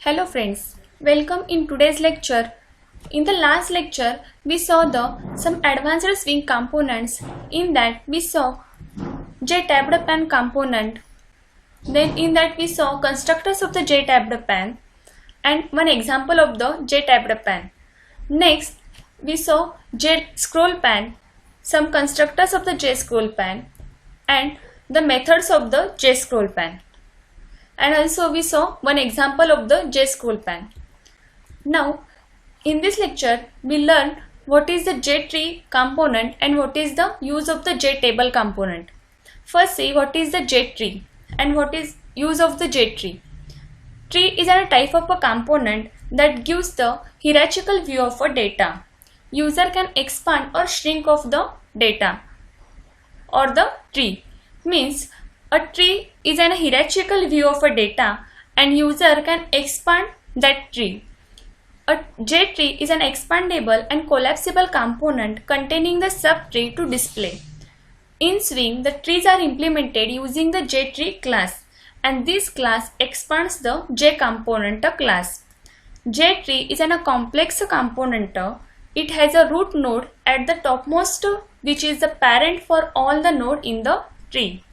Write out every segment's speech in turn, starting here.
Hello friends, welcome in today's lecture. In the last lecture, we saw some advanced swing components. In that we saw J-tabbed pan component. Then in that we saw constructors of the J-tabbed pan and one example of the J-tabbed pan. Next, we saw J-scroll pan, some constructors of the J-scroll pan and the methods of the J-scroll pan. And also we saw one example of the J-scroll pan. Now in this lecture we learn what is the J-tree component and what is the use of the J-table component. First see what is the J-tree and what is use of the J-tree. Tree is a type of a component that gives the hierarchical view of a data. User can expand or shrink of the data or the tree. Means a tree is a hierarchical view of a data and user can expand that tree. A J-tree is an expandable and collapsible component containing the subtree to display. In Swing, the trees are implemented using the J-tree class and this class expands the J component class. J-tree is a complex component. It has a root node at the topmost which is the parent for all the node in the tree.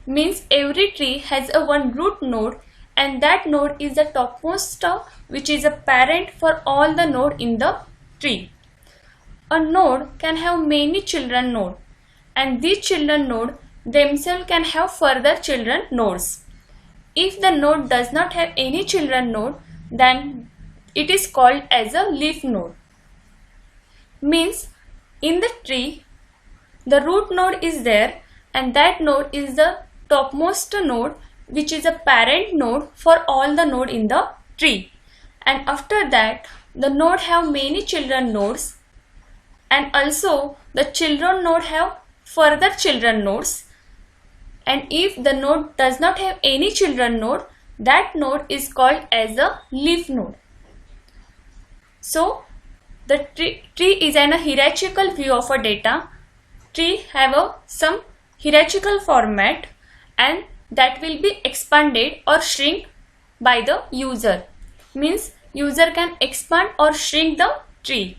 Means every tree has a one root node and that node is the topmost which is a parent for all the node in the tree. A node can have many children node and these children node themselves can have further children nodes. If the node does not have any children node, then it is called as a leaf node. Means in the tree the root node is there and that node is the topmost node which is a parent node for all the node in the tree, and after that the node have many children nodes and also the children node have further children nodes, and if the node does not have any children node, that node is called as a leaf node. So the tree is a hierarchical view of a data. Tree have some hierarchical format and that will be expanded or shrink by the user. Means user can expand or shrink the tree.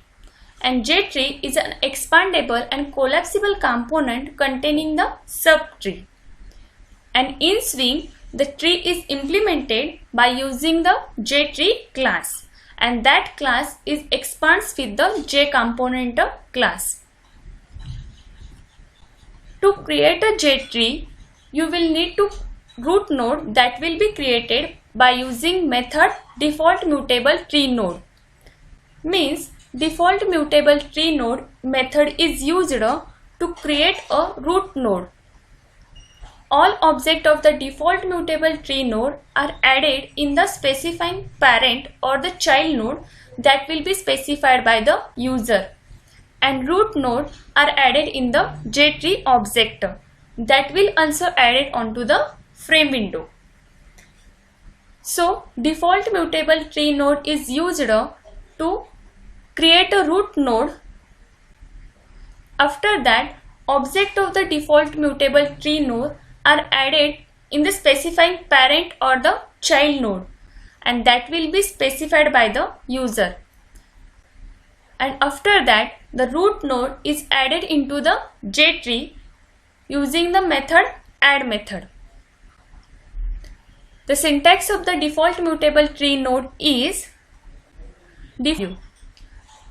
And J-tree is an expandable and collapsible component containing the subtree. And in Swing, the tree is implemented by using the J-tree class and that class is expands with the J component class. To create a J-tree, you will need to root node that will be created by using method default mutable tree node. Means default mutable tree node method is used to create a root node. All objects of the default mutable tree node are added in the specifying parent or the child node that will be specified by the user, and root node are added in the J-tree object that will also added onto the frame window. So default mutable tree node is used to create a root node. After that, object of the default mutable tree node are added in the specifying parent or the child node and that will be specified by the user. And after that, the root node is added into the J-tree using the method add method. The syntax of the default mutable tree node is def.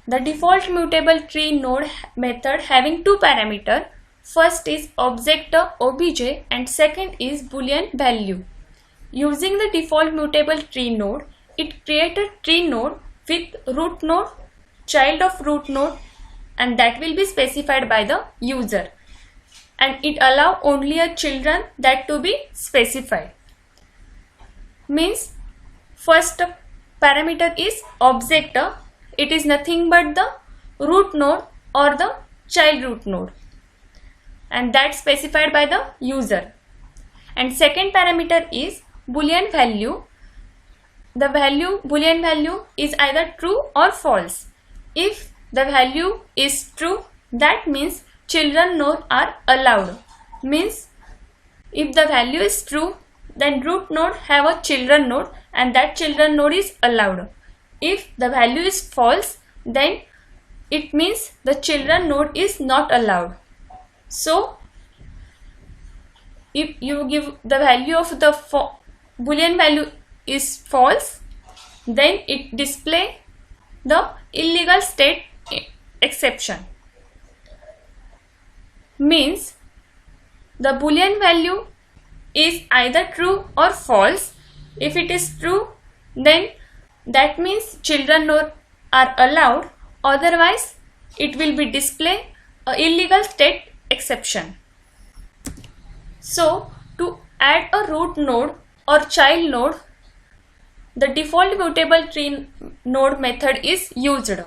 The default mutable tree node method having two parameters. First is object obj and second is boolean value. Using the default mutable tree node, it creates a tree node with root node, child of root node, and that will be specified by the user. And it allows only a children that to be specified. Means first parameter is object. It is nothing but the root node or the child root node and that specified by the user. And second parameter is boolean value. The boolean value is either true or false. If the value is true, that means children node are allowed. Means if the value is true, then root node have a children node and that children node is allowed. If the value is false, then it means the children node is not allowed. So if you give the value of the boolean value is false, then it display the illegal state exception. Means the boolean value is either true or false. If it is true, then that means children node are allowed, otherwise it will be display a illegal state exception. So to add a root node or child node, the default mutable tree node method is used,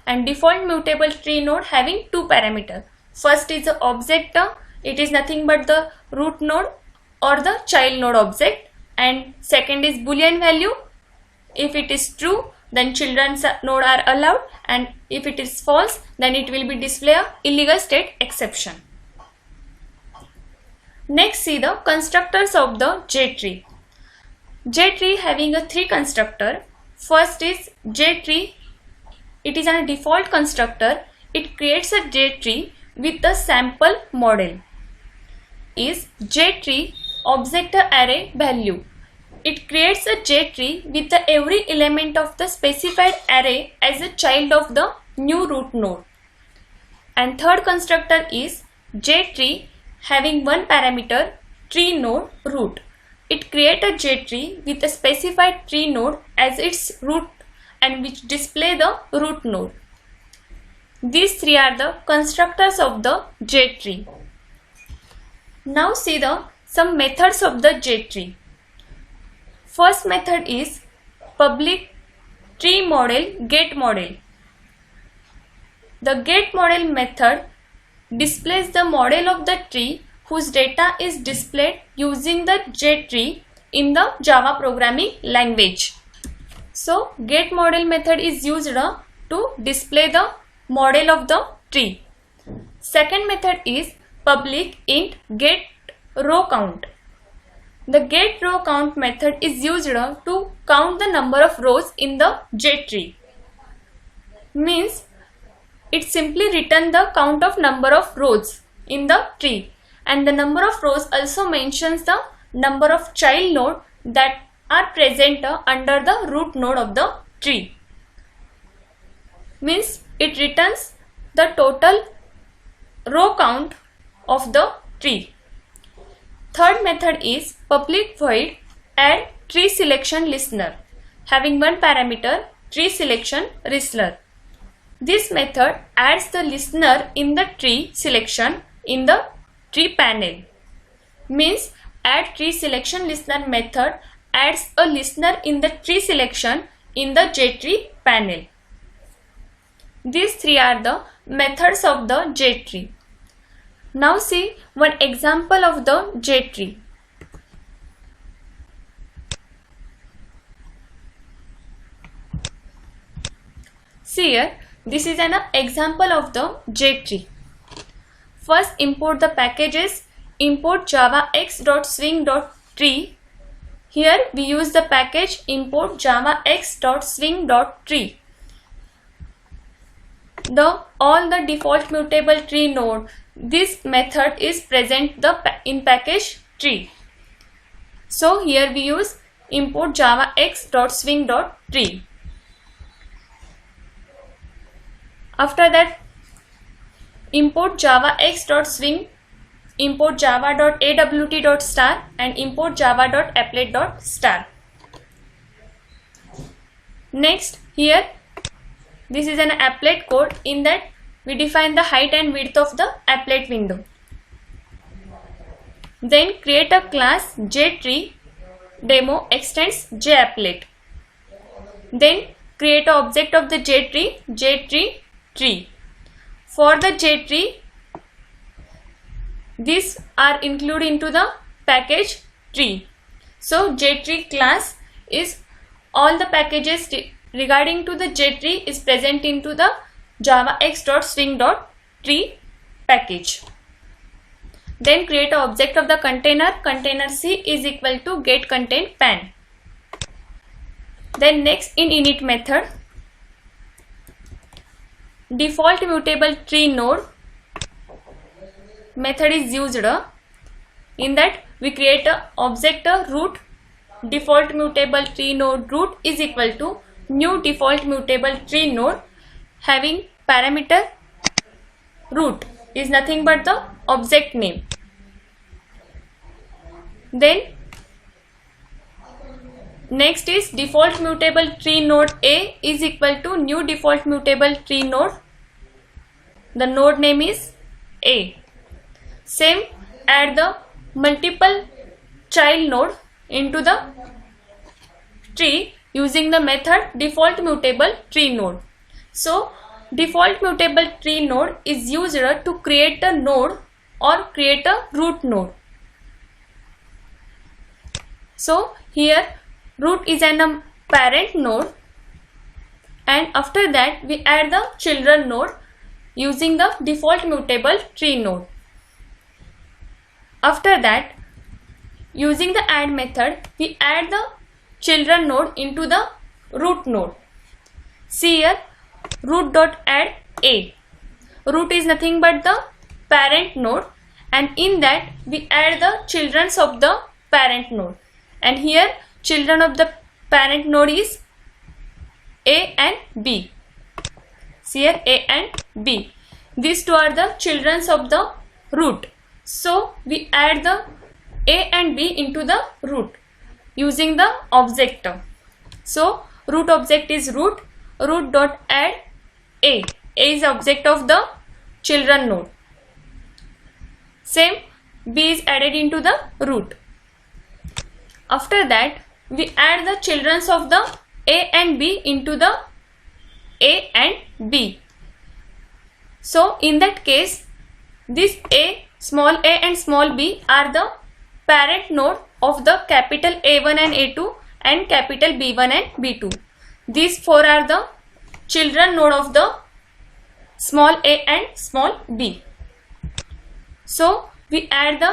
and default mutable tree node having two parameters. First is the object, it is nothing but the root node or the child node object, and second is boolean value. If it is true, then children's node are allowed, and if it is false, then it will be display a illegal state exception. Next, see the constructors of the J tree. J tree having a three constructor. First is J tree. It is a default constructor. It creates a J tree with the sample model. Is J tree object array value. It creates a J tree with every element of the specified array as a child of the new root node. And third constructor is J tree having one parameter tree node root. It creates a J tree with a specified tree node as its root and which display the root node. These three are the constructors of the J tree. Now see some methods of the J tree. First method is public tree model get model. The get model method displays the model of the tree whose data is displayed using the J tree in the Java programming language. So get model method is used to display the model of the tree. Second method is public int get row count. The get row count method is used to count the number of rows in the J tree. Means it simply returns the count of number of rows in the tree, and the number of rows also mentions the number of child node that are present under the root node of the tree. Means it returns the total row count of the tree. Third method is public void add tree selection listener having one parameter tree selection listener. This method adds the listener in the tree selection in the tree panel. Means add tree selection listener method adds a listener in the tree selection in the J tree panel. These three are the methods of the J tree. Now see one example of the J tree. See here, this is an example of the J tree. First import the packages, import javax.swing.tree. Here we use the package import javax.swing.tree. All the default mutable tree node, this method is present in package tree. So here we use import javax.swing.tree. After that, import javax.swing, import java.awt.star and import java.applet.star. Next, here this is an applet code. In that we define the height and width of the applet window. Then create a class JTree demo extends JApplet. Then create an object of the JTree tree. For the JTree, these are included into the package tree. So JTree class is all the packages regarding to the JTree is present into the javax.swing.tree package. Then create an object of the container C is equal to get content pan. Then next in init method, default mutable tree node method is used. In that we create a object root default mutable tree node root is equal to new default mutable tree node having parameter root is nothing but the object name. Then next is default mutable tree node A is equal to new default mutable tree node. The node name is A. Same, add the multiple child node into the tree using the method default mutable tree node. So default mutable tree node is used to create a node or create a root node. So here root is an parent node, and after that we add the children node using the default mutable tree node. After that, using the add method, we add the children node into the root node. See here, root.add A. Root is nothing but the parent node, and in that we add the children of the parent node. And here children of the parent node is A and B. See here, A and B. These two are the children of the root. So we add the A and B into the root using the object. So root object is root dot add A. A is object of the children node. Same, B is added into the root. After that we add the children of the A and B into the A and B. So in that case, this A, small a and small b are the parent node of the capital A1 and A2 and capital B1 and B2. These four are the children node of the small a and small b. So we add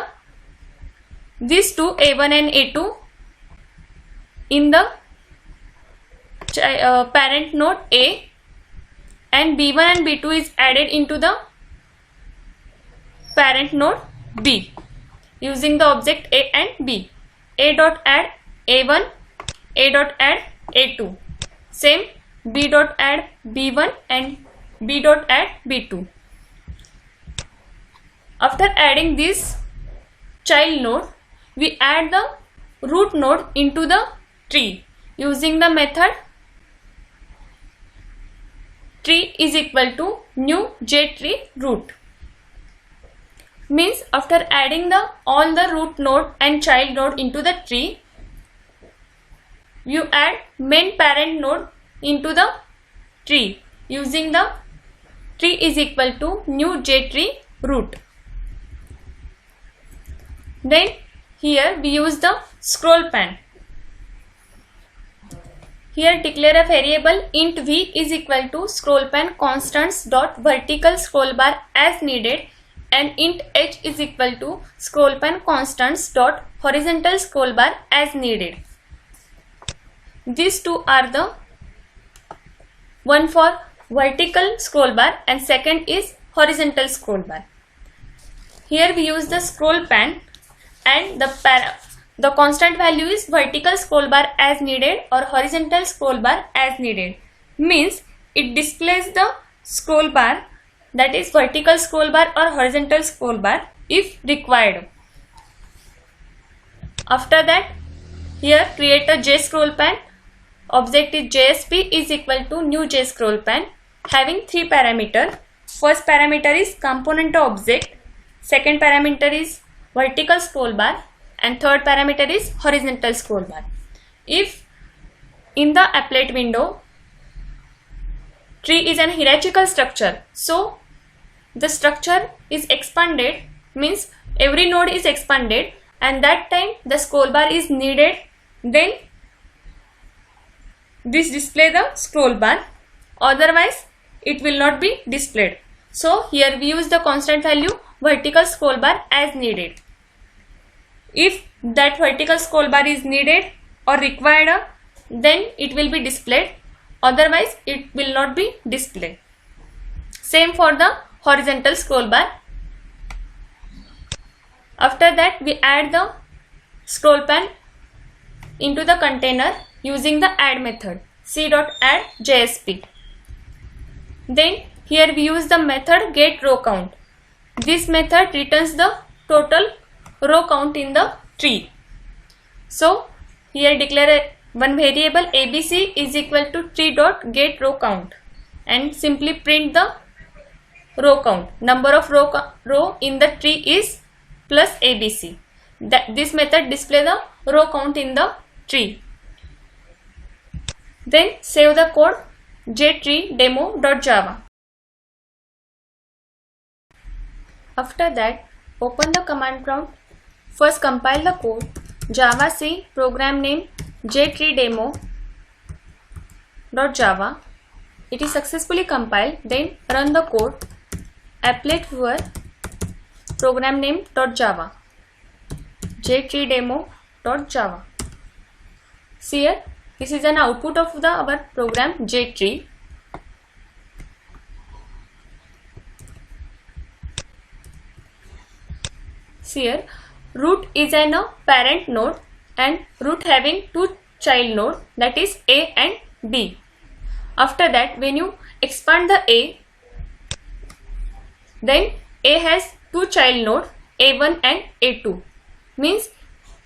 these two A1 and A2 in the parent node A, and B1 and B2 is added into the parent node B using the object A and B. A dot add A1, A dot add A2. Same, B dot add B1 and B dot add B2. After adding this child node, we add the root node into the tree using the method tree is equal to new jtree root. Means after adding all the root node and child node into the tree, you add main parent node into the tree using the tree is equal to new jtree root. Then here we use the scroll pan. Here declare a variable int v is equal to scroll pan constants dot vertical scroll bar as needed, and int h is equal to scroll pan constants dot horizontal scroll bar as needed. These two are the one for vertical scroll bar and second is horizontal scroll bar. Here we use the scroll pan, and the constant value is vertical scroll bar as needed or horizontal scroll bar as needed. Means it displays the scroll bar, that is vertical scroll bar or horizontal scroll bar if required. After that, here create a jscrollpan. Object is JSP is equal to new jscrollpan having three parameters. First parameter is component object, second parameter is vertical scroll bar, and third parameter is horizontal scroll bar. If in the applet window tree is an hierarchical structure, so the structure is expanded, means every node is expanded, and that time the scroll bar is needed, then this display the scroll bar, otherwise it will not be displayed. So here we use the constant value vertical scroll bar as needed. If that vertical scroll bar is needed or required, then it will be displayed, otherwise it will not be displayed. Same for the horizontal scroll bar. After that, we add the scroll pan into the container using the add method, c.add.jsp. Then here we use the method getRowCount. This method returns the total row count in the tree. So here declare one variable abc is equal to tree.getRowCount and simply print the row count. Number of row in the tree is plus abc. This method display the row count in the tree. Then save the code jtreedemo.java. After that, open the command prompt. First compile the code javac program name jtreedemo.java. It is successfully compiled. Then run the code applet viewer program name.java jtreedemo.java. See here, this is an output of our program jtree. See here, root is a parent node and root having two child node, that is A and B. After that, when you expand the A, then A has two child node A1 and A2. Means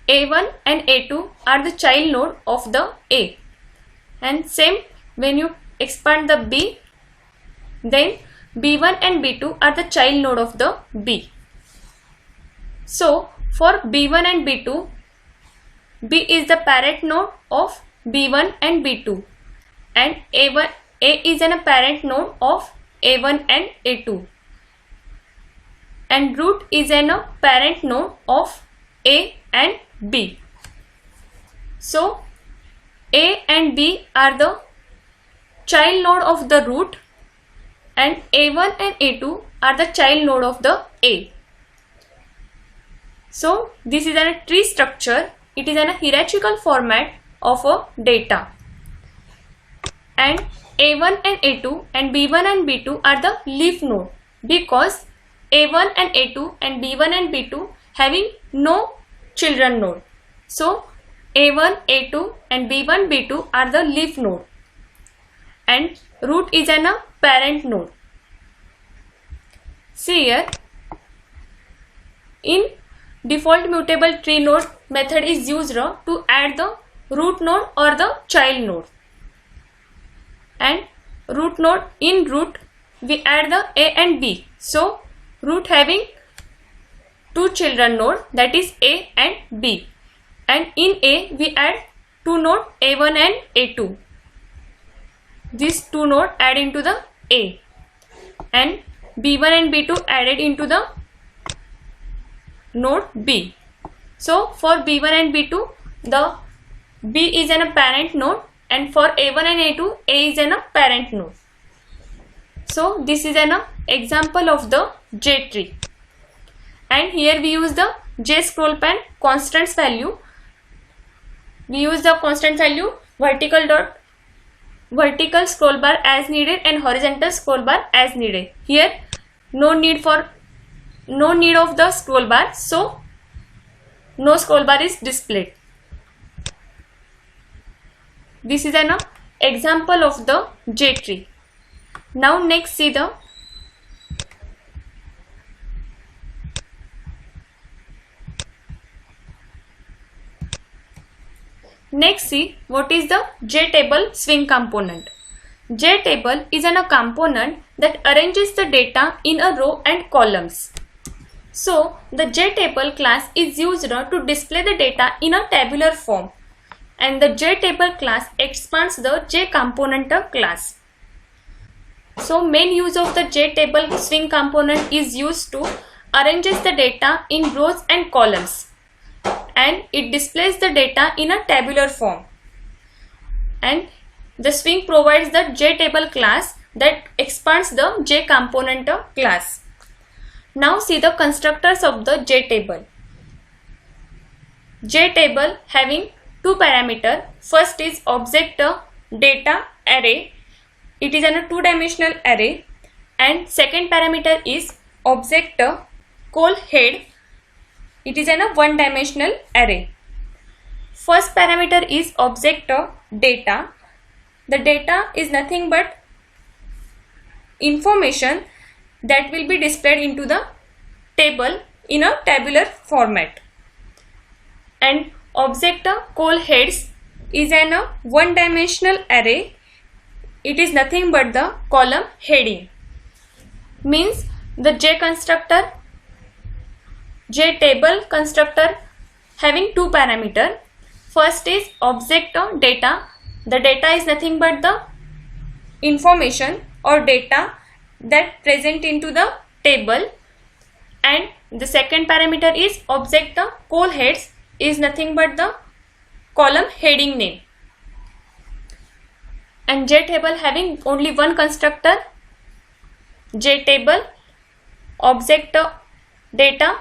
A1 and A2 are the child node of the A. And same when you expand the B, then B1 and B2 are the child node of the B. So for B1 and B2, B is the parent node of B1 and B2 and A is a parent node of A1 and A2 and root is a parent node of A and B. So A and B are the child node of the root and A1 and A2 are the child node of the A. So this is a tree structure. It is in a hierarchical format of a data. And A1 and A2 and B1 and B2 are the leaf node because A1 and A2 and B1 and B2 having no children node. So A1, A2 and B1, B2 are the leaf node and root is a parent node. See here, in default mutable tree node method is used to add the root node or the child node. And root node, in root we add the A and B. So root having two children node, that is A and B. And in A we add two node A1 and A2. These two node add into the A and B1 and B2 added into the node B. So for B1 and B2, the B is a parent node and for A1 and A2, A is a parent node. So this is an example of the J tree. And here we use the J scroll pan constants value. We use the constant value vertical scroll bar as needed and horizontal scroll bar as needed. Here no need of the scroll bar, so no scroll bar is displayed. This is an example of the J tree. Now next see the what is the JTable swing component. JTable is a component that arranges the data in a row and columns. So the JTable class is used to display the data in a tabular form, and the JTable class expands the JComponenter class. So main use of the JTable swing component is used to arranges the data in rows and columns, and it displays the data in a tabular form. And the swing provides the JTable class that expands the JComponenter class. Now see the constructors of the JTable. JTable having two parameter. First is object data array. It is a two-dimensional array, and second parameter is object call head. It is a one-dimensional array. First parameter is object data. The data is nothing but information that will be displayed into the table in a tabular format. And object call heads is an one-dimensional array. It is nothing but the column heading. Means the J table constructor having two parameter. First is object data. The data is nothing but the information or data that present into the table, and the second parameter is object call heads is nothing but the column heading name. And J table having only one constructor, J table, object data,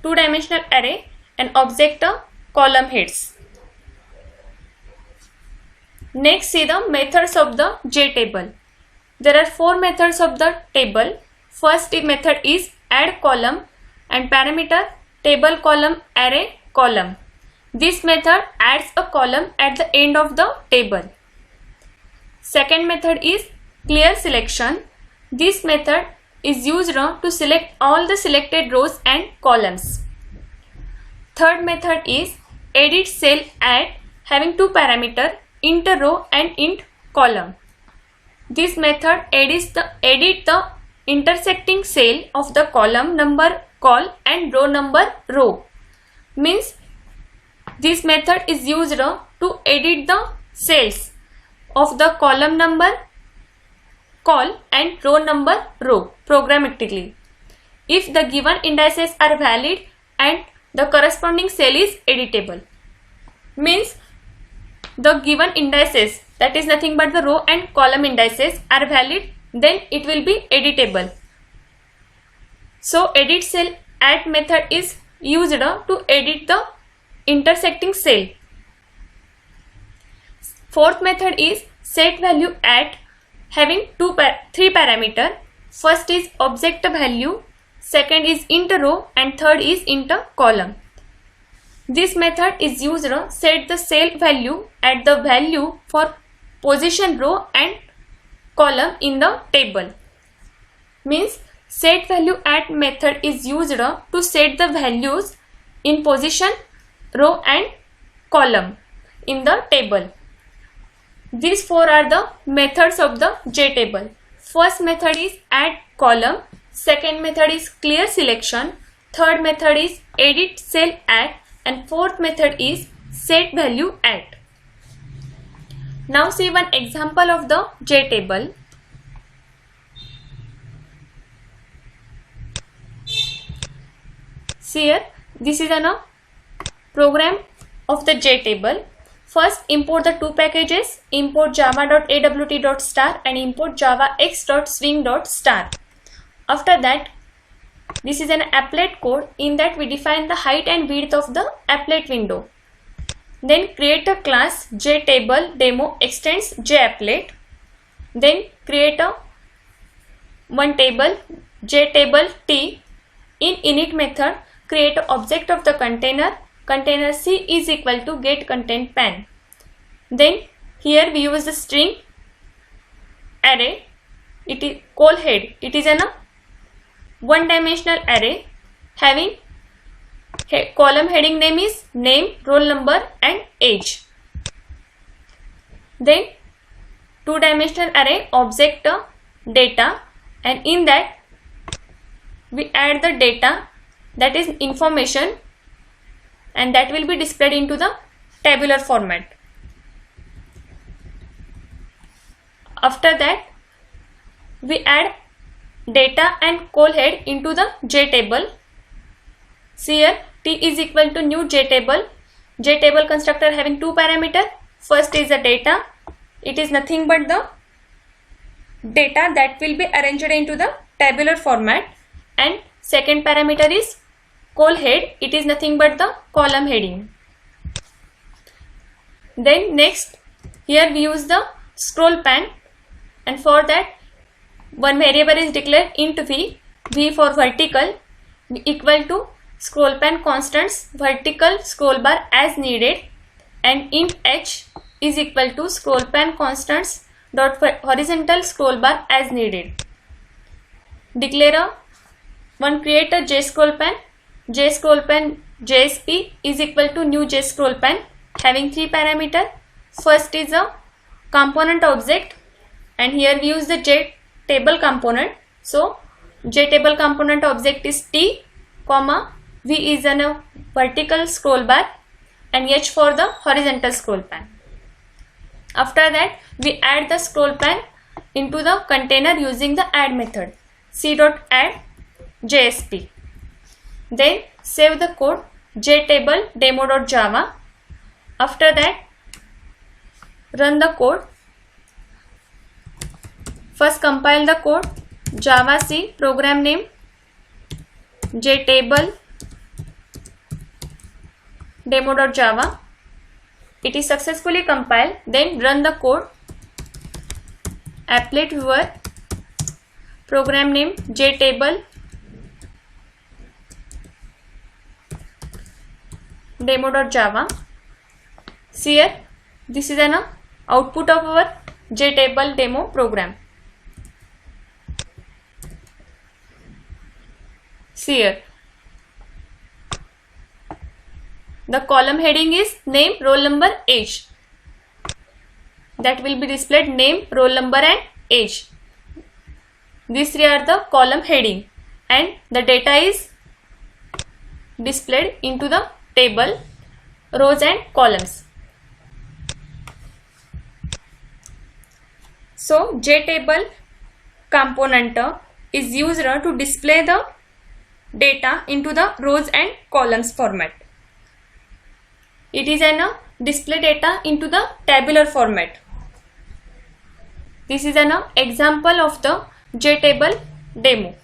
two-dimensional array, and object column heads. Next, see the methods of the J table. There are four methods of the table. First method is add column and parameter table column array column. This method adds a column at the end of the table. Second method is clear selection. This method is used to select all the selected rows and columns. Third method is edit cell add, having two parameters, int row and int column. This method edit the intersecting cell of the column number col and row number row. Means this method is used to edit the cells of the column number col and row number row programmatically if the given indices are valid and the corresponding cell is editable. Means the given indices, that is nothing but the row and column indices, are valid, then it will be editable. So edit cell add method is used to edit the intersecting cell. Fourth method is set value at, having three parameter. First is object value, second is int row, and third is int column. This method is used to set the cell value at the value for position row and column in the table. Means set value at method is used to set the values in position row and column in the table. These four are the methods of the J table. First method is add column, second method is clear selection, third method is edit cell add, and fourth method is set value at. Now see one example of the J table. See here, this is a program of the J table. First import the two packages, import java.awt.star and import javax.swing.star. After that, this is an applet code. In that we define the height and width of the applet window. Then create a class JTableDemo extends JApplet. Then create one table JTableT. In init method, create an object of the container. Container C is equal to get content pan. Then here we use the string array. It is call head. It is a one-dimensional array having column heading name is name, roll number and age. Then two-dimensional array object data, and in that we add the data, that is information, and that will be displayed into the tabular format. After that we add data and call head into the J table. See here, T is equal to new J table. J table constructor having two parameters. First is the data. It is nothing but the data that will be arranged into the tabular format, and second parameter is call head. It is nothing but the column heading. Then next, here we use the scroll pan, and for that one variable is declared int v for vertical equal to scroll pan constants vertical scroll bar as needed, and int h is equal to scroll pan constants dot horizontal scroll bar as needed. Declare create a jscrollpan. JScrollpan JSP is equal to new JScrollpan having 3 parameters. First is a component object, and here we use the JTable component. So JTable component object is T, comma V is a vertical scroll bar, and H for the horizontal scroll pan. After that, we add the scroll pan into the container using the add method. C.add JSP. Then save the code jtable demo.java. After that, run the code. First compile the code. Java C program name jtable demo.java. It is successfully compiled. Then run the code. Applet viewer program name jtable demo.java. See here, this is an output of our jtable demo program. See here, the column heading is name, roll number, age. That will be displayed name, roll number and age. These three are the column heading, and the data is displayed into the table, rows and columns. So JTable component is used to display the data into the rows and columns format. It is an display data into the tabular format. This is an example of the JTable demo.